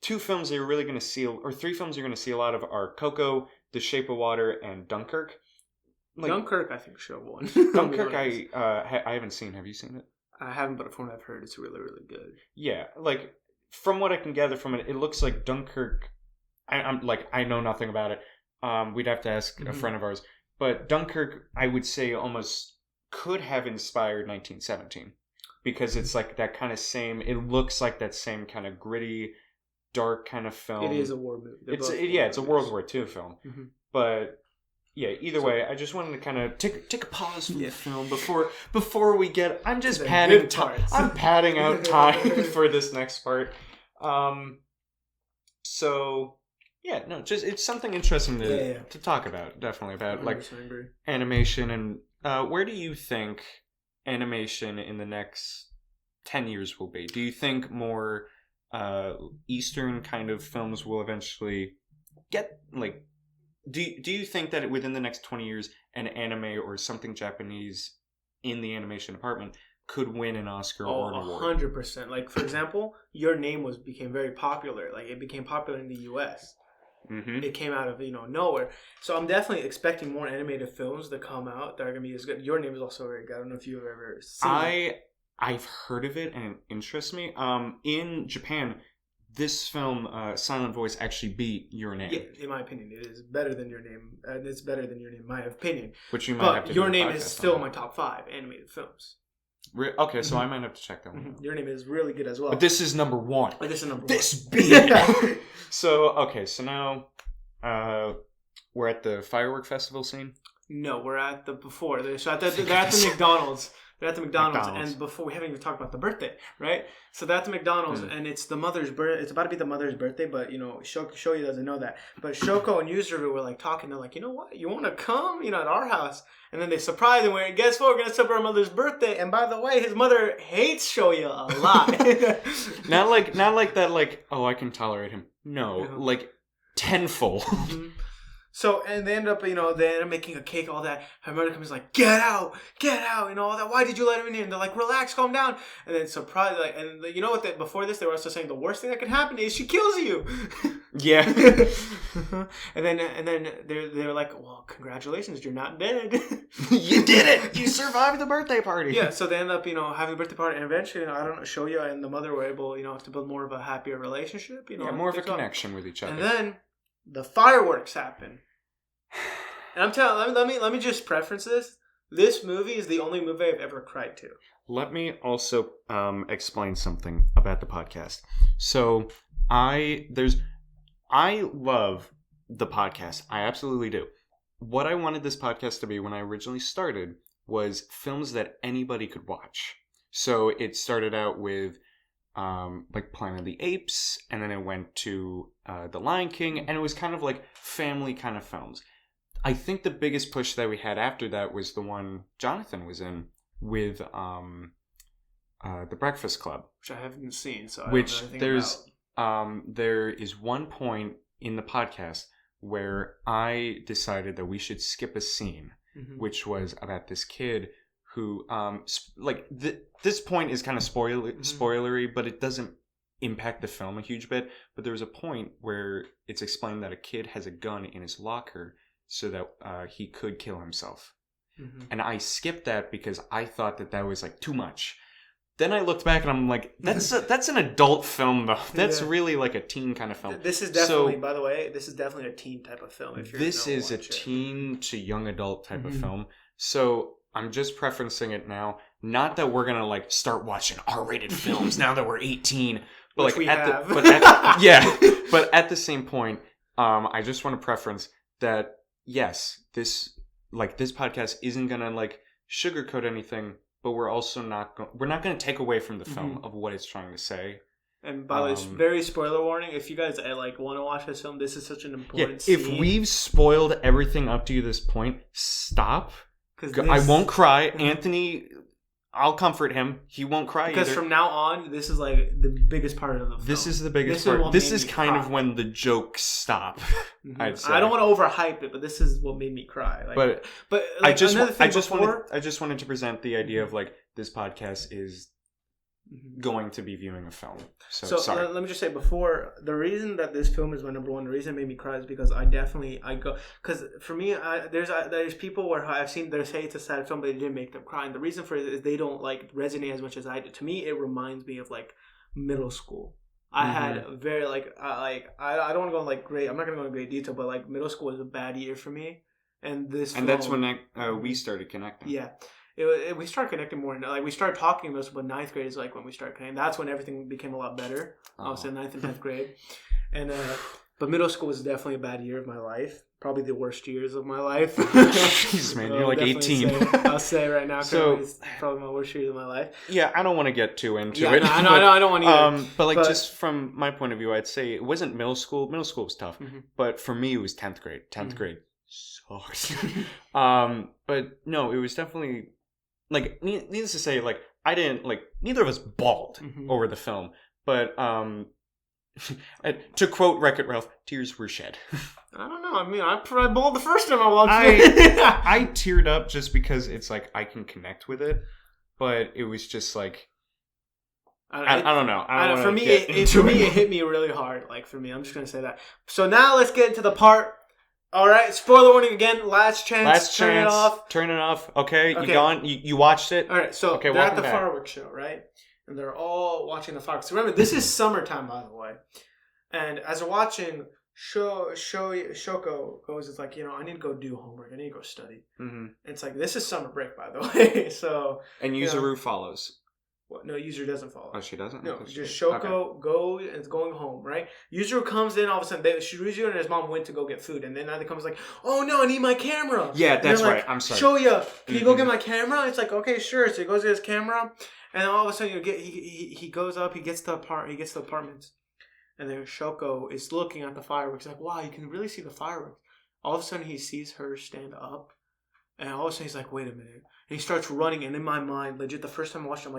2 films that you're really going to see, or 3 films you're going to see a lot of are Coco, The Shape of Water, and Dunkirk. Like, Dunkirk, I think should have won. Dunkirk, I haven't seen. Have you seen it? I haven't, but from what I've heard, it's really, really good. Yeah, like from what I can gather from it, it looks like Dunkirk. I'm like, I know nothing about it. We'd have to ask a friend of ours. But Dunkirk, I would say, almost could have inspired 1917 because it's like that kind of same. It looks like that same kind of gritty, dark kind of film. It is a war movie. It's a World War II film. But yeah, either way, I just wanted to kind of take a pause from the film before we get. I'm just padding. I'm padding out time for this next part. So. Yeah, no, just it's something interesting to talk about, definitely, about like animation. And where do you think animation in the next 10 years will be? Do you think more Eastern kind of films will eventually get, like, Do you think that within the next 20 years, an anime or something Japanese in the animation department could win an Oscar or an award? 100%. Like, for example, Your Name became very popular. Like, it became popular in the U.S. Mm-hmm. It came out of nowhere. So I'm definitely expecting more animated films to come out that are gonna be as good. Your Name is also very good. I don't know if you've ever seen it. I've heard of it and it interests me. In Japan, this film, Silent Voice, actually beat Your Name. Yeah, in my opinion, it is better than Your Name. It's better than Your Name, in my opinion. Which you might have to. Your Name is still in my top 5 animated films. Okay, so I might have to check that one out. Your Name is really good as well. But this is number 1. This is number 1. This beat it. So now we're at the firework festival scene? No, we're at the before. They're at the McDonald's. They're at the McDonald's, and before we haven't even talked about the birthday, right? So they're at the McDonald's, and it's the mother's birthday. It's about to be the mother's birthday, but Shoyo doesn't know that. But Shoko and Yuzuru were like talking. They're like, you know what? You want to come? At our house. And then they surprise him. Guess what? We're gonna celebrate our mother's birthday. And by the way, his mother hates Shoya a lot. not like that. Like, oh, I can tolerate him. No, like tenfold. Mm-hmm. So, and they end up making a cake, all that. Her mother comes like, get out, all that. Why did you let him in here? And they're like, relax, calm down. And then surprise, and you know what? Before this, they were also saying the worst thing that could happen is she kills you. Yeah. and then they're like, well, congratulations, you're not dead. You did it. You survived the birthday party. Yeah. So they end up, having a birthday party, and eventually, I don't know, Shoya and the mother were able, to build more of a happier relationship. More of a connection with each other. And then the fireworks happen. And I'm telling. Let me just preference this. This movie is the only movie I've ever cried to. Let me also explain something about the podcast. So I love the podcast. I absolutely do. What I wanted this podcast to be when I originally started was films that anybody could watch. So it started out with like Planet of the Apes, and then it went to The Lion King, and it was kind of like family kind of films. I think the biggest push that we had after that was the one Jonathan was in with The Breakfast Club, which I haven't seen. So I don't know anything about. There is one point in the podcast where I decided that we should skip a scene, which was about this kid who this point is kind of spoilery, but it doesn't impact the film a huge bit. But there was a point where it's explained that a kid has a gun in his locker so that he could kill himself. And I skipped that because I thought that was like too much. Then I looked back and I'm like, that's an adult film though. That's really like a teen kind of film. This is definitely, by the way, this is definitely a teen type of film. This is a teen to young adult type of film. So I'm just preferencing it now. Not that we're gonna like start watching R-rated films now that we're 18, but which like but at the same point, I just want to preference that yes, this podcast isn't gonna like sugarcoat anything, but we're also not gonna take away from the film of what it's trying to say. And by the way, very spoiler warning. If you guys want to watch this film, this is such an important scene. If we've spoiled everything up to this point, stop. I won't cry. Anthony, I'll comfort him. He won't cry because either. From now on, this is like the biggest part of the film. This is the biggest part. This is kind of when the jokes stop. I'd say. I don't want to overhype it, but this is what made me cry. But like, I just wanted to present the idea of like this podcast is going to be viewing a film. So sorry. Let me just say before, the reason that this film is my number one, the reason it made me cry is because because for me, there's people where I've seen they say it's a sad film, but it didn't make them cry. And the reason for it is they don't like resonate as much as I do. To me, it reminds me of like middle school. I had very I don't want to go in like great. I'm not gonna go in great detail, but like middle school was a bad year for me, and that's when we started connecting. Yeah. We started connecting more. Like we started talking most, but 9th grade is like when we started connecting. That's when everything became a lot better. I was in 9th and 10th grade, and but middle school was definitely a bad year of my life. Probably the worst years of my life. Jeez, man, you're like 18. I'll say right now, it's probably my worst years of my life. Yeah, I don't want to get too into it. No, I don't want to. But just from my point of view, I'd say it wasn't middle school. Middle school was tough, but for me, it was 10th grade. 10th grade sucked. But no, it was definitely. Like, needless to say, like, I didn't, like, neither of us bawled over the film, but To quote Wreck-It Ralph, tears were shed. I don't know. I mean, I bawled the first time I watched it. I teared up just because it's like I can connect with it, but it was just like I don't know. For me, it hit me really hard. Like for me, I'm just gonna say that. So now let's get into the part. All right, spoiler warning again. Last chance. Turn it off. Turn it off. Okay. You gone? You watched it? All right. So they're at the fireworks show, right? And they're all watching the fireworks. So remember, this is summertime, by the way. And as they're watching, Shoko goes, it's like, I need to go do homework. I need to go study. Mm-hmm. And it's like, this is summer break, by the way. So. And Yuzuru follows. What? No, Yuzuru doesn't follow. Oh, she doesn't? No, just Shoko goes and is going home, right? Yuzuru comes in, all of a sudden, Yuzuru and his mom went to go get food. And then now they comes like, oh no, I need my camera. Yeah, that's right. I'm sorry. Shoya, can you go get my camera? It's like, okay, sure. So he goes get his camera. And then all of a sudden, he goes up, he gets the apartments. And then Shoko is looking at the fireworks. Like, wow, you can really see the fireworks. All of a sudden, he sees her stand up. And all of a sudden, he's like, wait a minute. And he starts running. And in my mind, legit, the first time I watched him,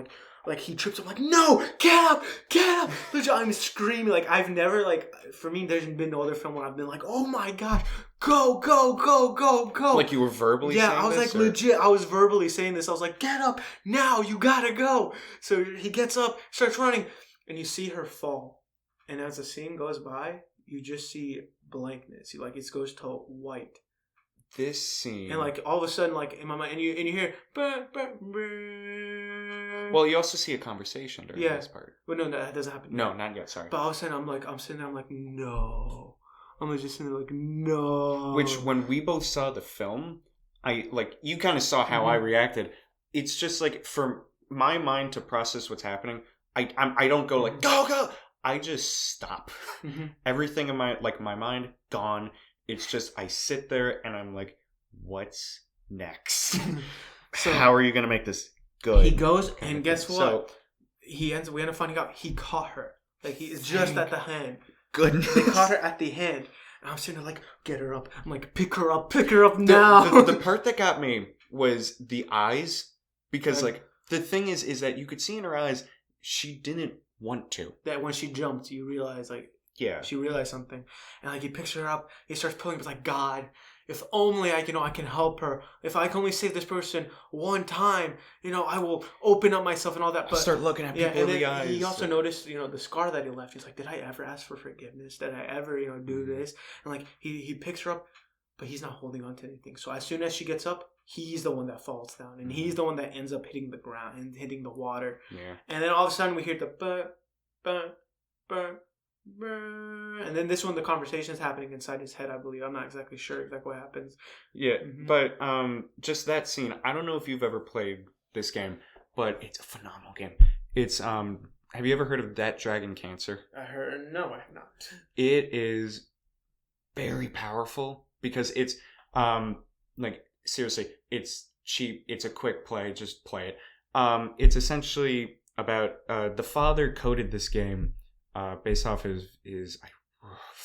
like he trips. I'm like, no, get up. Legit, I'm screaming. Like, I've never, for me, there's been no other film where I've been like, oh my God, go. Like you were verbally saying this? Yeah, I was like, legit, I was verbally saying this. I was like, get up now, you gotta go. So he gets up, starts running, and you see her fall. And as the scene goes by, you just see blankness. It goes to white. This scene, and all of a sudden, in my mind, and you hear, bah, bah, bah. Well, you also see a conversation during this part. Well, no, that doesn't happen. No, not yet. Sorry. But all of a sudden, I'm sitting there, I'm like, no. I'm just sitting there, like, no. Which, when we both saw the film, you kind of saw how I reacted. It's just for my mind to process what's happening. I don't go like go. I just stop. Mm-hmm. Everything in my mind gone. It's just I sit there and I'm like, what's next? So how are you gonna make this good? He goes and guess what? So, we end up finding out he caught her. He's just at the hand. Goodness. They caught her at the hand. And I'm sitting there get her up. I'm like, pick her up now. The part that got me was the eyes. Because the thing is that you could see in her eyes she didn't want to. That when she jumped, you realize yeah, she realized something, and he picks her up. He starts pulling. It's like, God, if only I can help her. If I can only save this person one time, I will open up myself and all that. But I'll start looking at people in the eyes. He also noticed, the scar that he left. He's like, did I ever ask for forgiveness? Did I ever, do this? And he picks her up, but he's not holding on to anything. So as soon as she gets up, he's the one that falls down, and he's the one that ends up hitting the ground and hitting the water. Yeah. And then all of a sudden we hear the bah. And then this one, the conversation is happening inside his head, I believe. I'm not exactly sure what happens. Yeah, but just that scene. I don't know if you've ever played this game, but it's a phenomenal game. It's have you ever heard of That Dragon Cancer? No, I have not. It is very powerful because it's seriously, it's cheap. It's a quick play. Just play it. It's essentially about the father coded this game. Based off his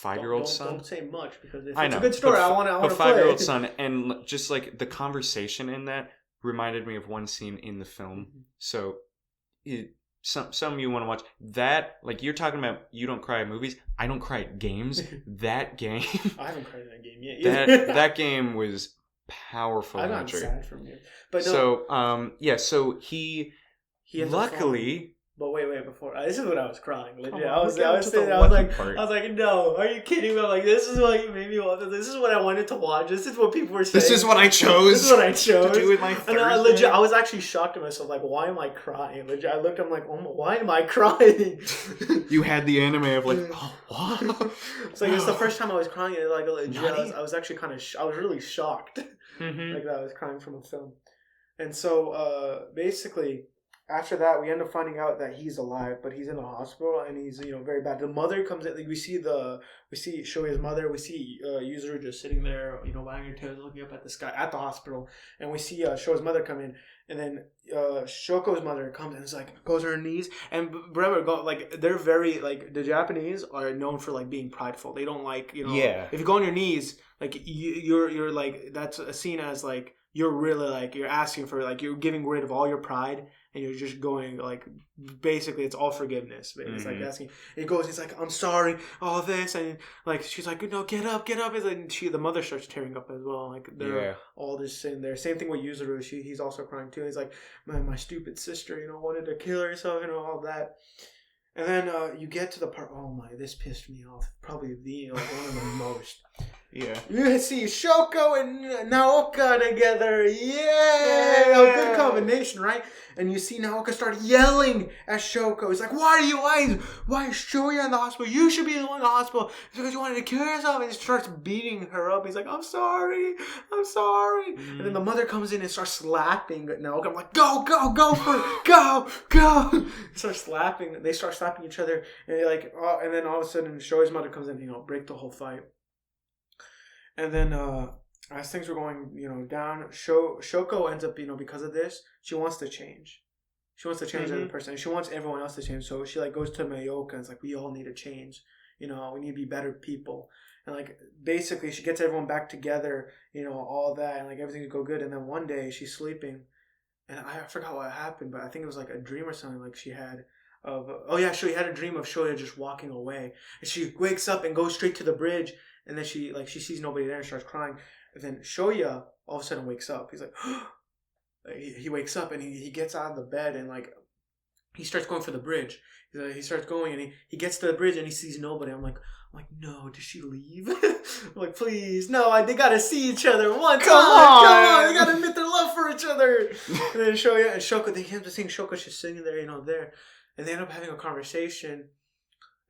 5-year-old son. Don't say much because if it's a good story, I want to play. 5-year-old son, and just the conversation in that reminded me of one scene in the film. Mm-hmm. So, some of you want to watch that. You're talking about you don't cry at movies. I don't cry at games. That game. I haven't cried in that game yet. that game was powerful. I'm not sad from you, but no. So he luckily. But wait, before this is when I was crying. Legit, I was like, no, are you kidding me? I'm like, this is what you made me want. This is what I wanted to watch. This is what people were saying. This is what I chose. This is what I chose to do with my Thursday. And I was actually shocked at myself. Like, why am I crying? Legit, I looked. I'm like, oh, why am I crying? You had the anime of oh, what? It's it's the first time I was crying. And legit, I was actually kind of. I was really shocked. Mm-hmm. That I was crying from a film, and so basically. After that, we end up finding out that he's alive, but he's in a hospital and he's very bad. The mother comes in. We see Shoya's mother. We see Yuzuru just sitting there, wagging her tail, looking up at the sky at the hospital, and we see Shoya's mother come in, and then Shoko's mother comes and goes on her knees. And remember, they're very the Japanese are known for being prideful. They don't Yeah. If you go on your knees, you're that's seen as you're really like, you're asking for, like, you're getting rid of all your pride, and you're just going, like, basically it's all forgiveness. It's like asking, it goes, it's like, I'm sorry, all this, and like she's like, no, get up. It's like the mother starts tearing up as well. Like they're all just sitting there. Same thing with Yuzuru. He's also crying too. He's like, man, my stupid sister, wanted to kill herself, all that. And then you get to the part. Oh my, this pissed me off. Probably one of the most. Yeah. You see Shoko and Naoka together. Yay! A good combination, right? And you see Naoka start yelling at Shoko. He's like, why is Shoya in the hospital? You should be the one in the hospital. It's because you wanted to kill yourself. And he starts beating her up. He's like, I'm sorry. And then the mother comes in and starts slapping Naoka. I'm like, go for it. Go. They start slapping each other. And they're like, oh, and then all of a sudden Shoya's mother comes in, break the whole fight. And then as things were going, down, Shoko ends up, because of this, she wants to change. She wants to change as a person. And she wants everyone else to change. So she goes to Mayoka and it's like, we all need to change. We need to be better people. And basically she gets everyone back together, all that, and everything would go good. And then one day she's sleeping, and I forgot what happened, but I think it was a dream or something she had. She had a dream of Shoya just walking away. And she wakes up and goes straight to the bridge. And then she sees nobody there and starts crying. And then Shoya all of a sudden wakes up. He's like, he wakes up and he gets out of the bed and he starts going for the bridge. He starts going and he gets to the bridge and he sees nobody. I'm like, no, did she leave? I'm like, please, no, they gotta see each other one time. Come on, they gotta admit their love for each other. And then Shoya and Shoko, they end up seeing Shoko just sitting there, there, and they end up having a conversation.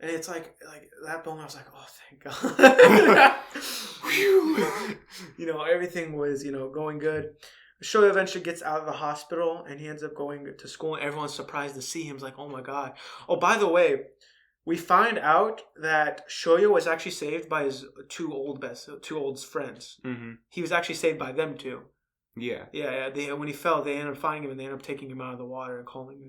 And it's like that moment, I was like, oh, thank God. Everything was, going good. Shoya eventually gets out of the hospital and he ends up going to school and everyone's surprised to see him. It's like, oh my God. Oh, by the way, we find out that Shoya was actually saved by his two old friends. Mm-hmm. He was actually saved by them too. Yeah. Yeah. When he fell, they ended up finding him and they ended up taking him out of the water and calling,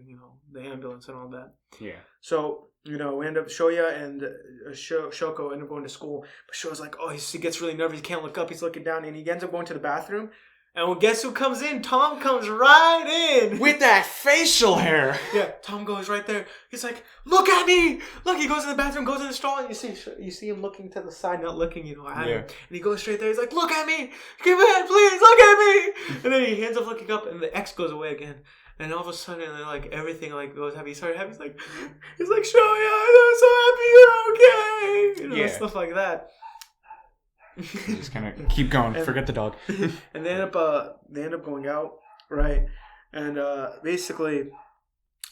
the ambulance and all that. Yeah. So, we end up, Shoya and Shoko end up going to school. But Shoya's like, oh, he gets really nervous. He can't look up. He's looking down and he ends up going to the bathroom. And guess who comes in? Tom comes right in. With that facial hair. Yeah, Tom goes right there. He's like, look at me. Look, he goes in the bathroom, goes in the stall, and you see him looking to the side, not looking, at him. And he goes straight there. He's like, look at me. Give a hand, please. Look at me. And then he ends up looking up, and the X goes away again. And all of a sudden, everything goes happy. He's started happy. He's like, Shoya, I'm so happy you're okay. Stuff like that. Just kind of keep going. Forget the dog. And they end up going out, right? And basically,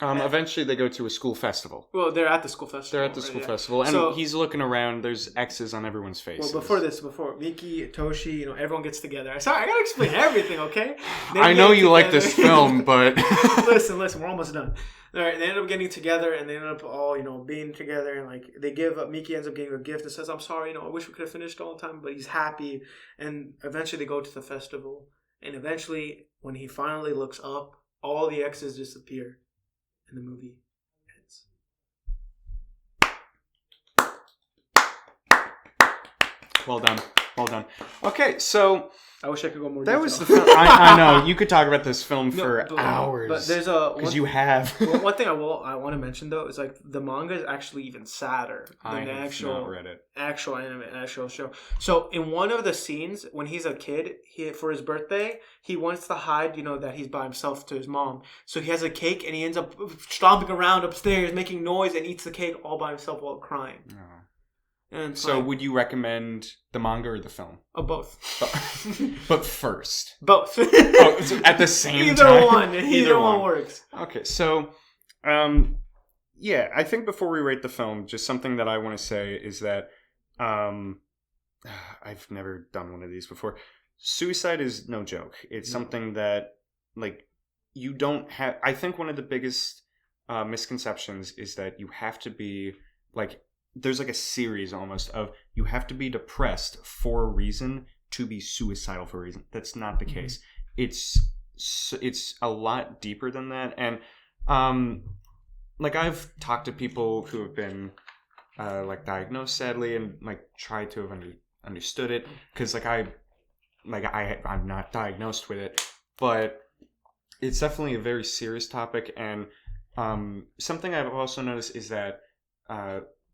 eventually they go to a school festival. Well, they're at the school festival. And he's looking around. There's X's on everyone's faces. Well, before Miki, Toshi, everyone gets together. Sorry, I gotta explain everything, okay? I know you like this film, but listen, we're almost done. All right, they end up getting together and they end up all, being together and they give Miki ends up getting a gift and says, I'm sorry, I wish we could have finished all the time, but he's happy. And eventually they go to the festival. And eventually, when he finally looks up, all the X's disappear and the movie ends. Well done. Okay, so I wish I could go more. That was the film. I know you could talk about this film for hours. But there's because you have. One thing I want to mention though is the manga is actually even sadder than the actual anime show. So in one of the scenes when he's a kid, for his birthday, he wants to hide, that he's by himself to his mom. So he has a cake and he ends up stomping around upstairs, making noise, and eats the cake all by himself while crying. Oh. And so would you recommend the manga or the film? Both. But first. Both. So at the same Either time? One. Either one works. Okay, so, I think before we rate the film, just something that I want to say is that I've never done one of these before. Suicide is no joke. It's something that, you don't have... I think one of the biggest misconceptions is that you have to be, there's a series almost of you have to be depressed for a reason to be suicidal for a reason. That's not the case. It's a lot deeper than that. And I've talked to people who have been diagnosed sadly and tried to have understood it because like I'm not diagnosed with it, but it's definitely a very serious topic. And something I've also noticed is that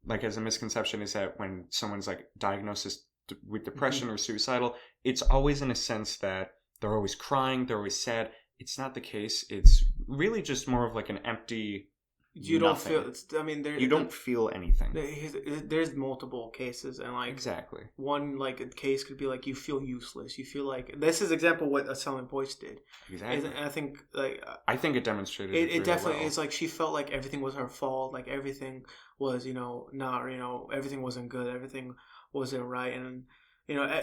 like as a misconception is that when someone's like diagnosed with depression or suicidal, it's always in a sense that they're always crying, they're always sad. It's not the case. It's really just more of like an empty. You nothing. don't feel. I mean, you don't feel anything. There's multiple cases, and like exactly one like a case could be like you feel useless. You feel like this is example what a Silent Voice did. Exactly. And I think like it demonstrated. It really definitely. well. It's like she felt like everything was her fault. Like everything was everything wasn't good. Everything wasn't right, and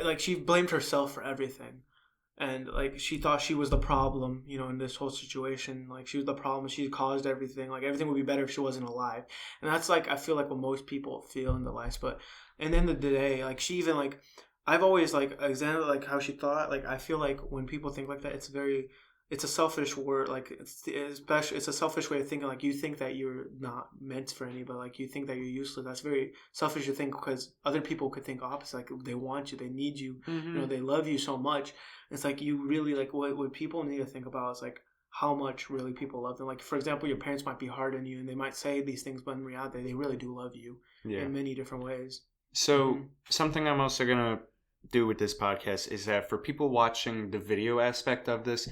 like she blamed herself for everything. And like she thought she was the problem, in this whole situation. Like she was the problem. She caused everything. Like everything would be better if she wasn't alive. And that's like I feel like what most people feel in their lives. But in the end of the day, like she even like I've always like examined like how she thought. Like I feel like when people think like that, it's a selfish word. Like it's a selfish way of thinking. Like you think that you're not meant for anybody. Like you think that you're useless. That's very selfish to think because other people could think opposite. Like they want you, they need you. They love you so much. It's like you really like what people need to think about is like how much really people love them. Like for example, your parents might be hard on you and they might say these things, but in reality, they really do love you in many different ways. So something I'm also gonna do with this podcast is that for people watching the video aspect of this,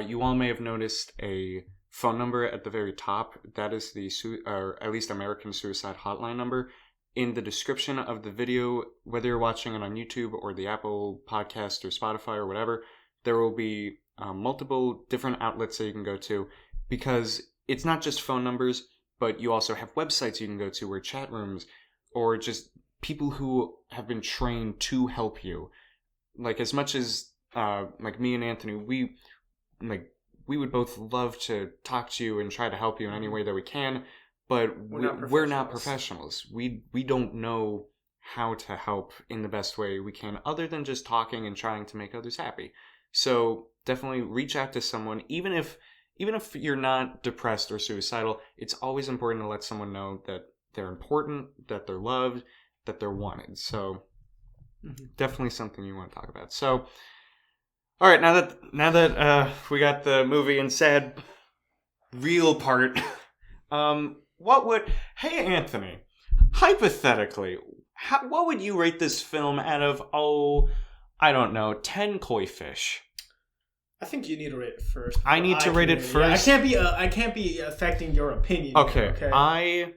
you all may have noticed a phone number at the very top. That is the or at least American Suicide Hotline number. In the description of the video, whether you're watching it on YouTube or the Apple Podcast or Spotify or whatever, there will be multiple different outlets that you can go to because it's not just phone numbers, but you also have websites you can go to or chat rooms or just people who have been trained to help you. Like as much as like me and Anthony, we would both love to talk to you and try to help you in any way that we can. But we're not professionals. We don't know how to help in the best way we can other than just talking and trying to make others happy. So definitely reach out to someone. Even if you're not depressed or suicidal, it's always important to let someone know that they're important, that they're loved, that they're wanted. So definitely something you want to talk about. So all right, now that we got the movie and sad real part, hey Anthony, hypothetically, what would you rate this film out of, I don't know, 10 koi fish? I think you need to rate it first. I need to rate it first? Yeah, I can't be affecting your opinion. Okay.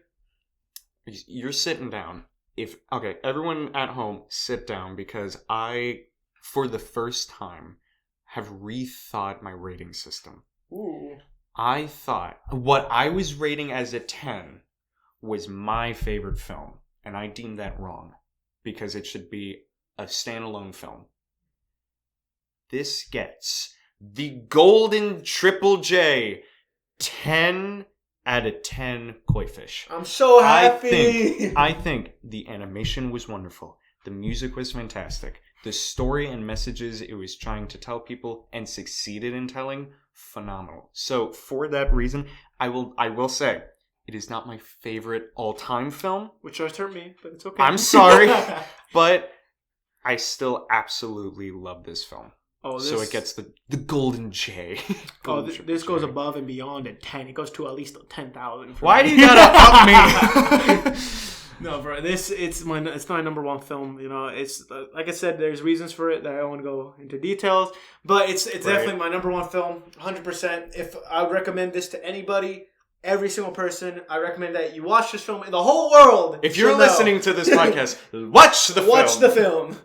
You're sitting down. Everyone at home, sit down because I, for the first time, have rethought my rating system. Ooh. I thought what I was rating as a 10 was my favorite film, and I deemed that wrong because it should be a standalone film. This gets the golden triple J, 10 out of 10 koi fish. I'm so happy. I think the animation was wonderful. The music was fantastic. The story and messages it was trying to tell people and succeeded in telling, phenomenal. So for that reason, I will say it is not my favorite all-time film. Which does hurt me, but it's okay. I'm sorry, but I still absolutely love this film. So it gets the golden J. This goes above and beyond at 10. It goes to at least 10,000. Why do you gotta up me? No, bro. It's my number one film. It's like I said. There's reasons for it that I don't want to go into details, but it's definitely my number one film, 100%. If I would recommend this to anybody, every single person, I recommend that you watch this film in the whole world. If you're listening to this podcast, watch the film. Watch the film.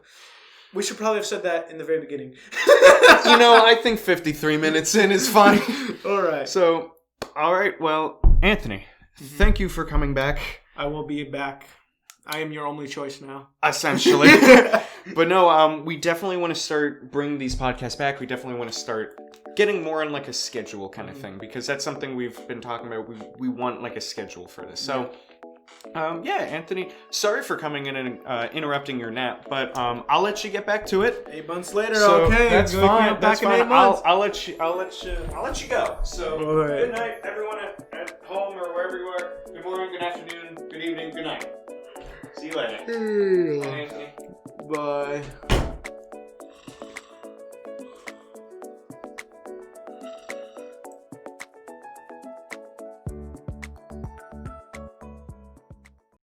We should probably have said that in the very beginning. I think 53 minutes in is fine. All right. So, all right. Well, Anthony, thank you for coming back. I will be back. I am your only choice now. Essentially. But no, we definitely want to start bringing these podcasts back. We definitely want to start getting more on like a schedule kind of thing because that's something we've been talking about. We want like a schedule for this. So, Anthony, sorry for coming in and interrupting your nap, but I'll let you get back to it. 8 months later, so okay. That's fine. That's fine. 8 months. I'll let you go. So right. Good night, everyone at home or wherever you are. Good morning, good afternoon, good evening, good night. See you later. Bye, Anthony. Bye.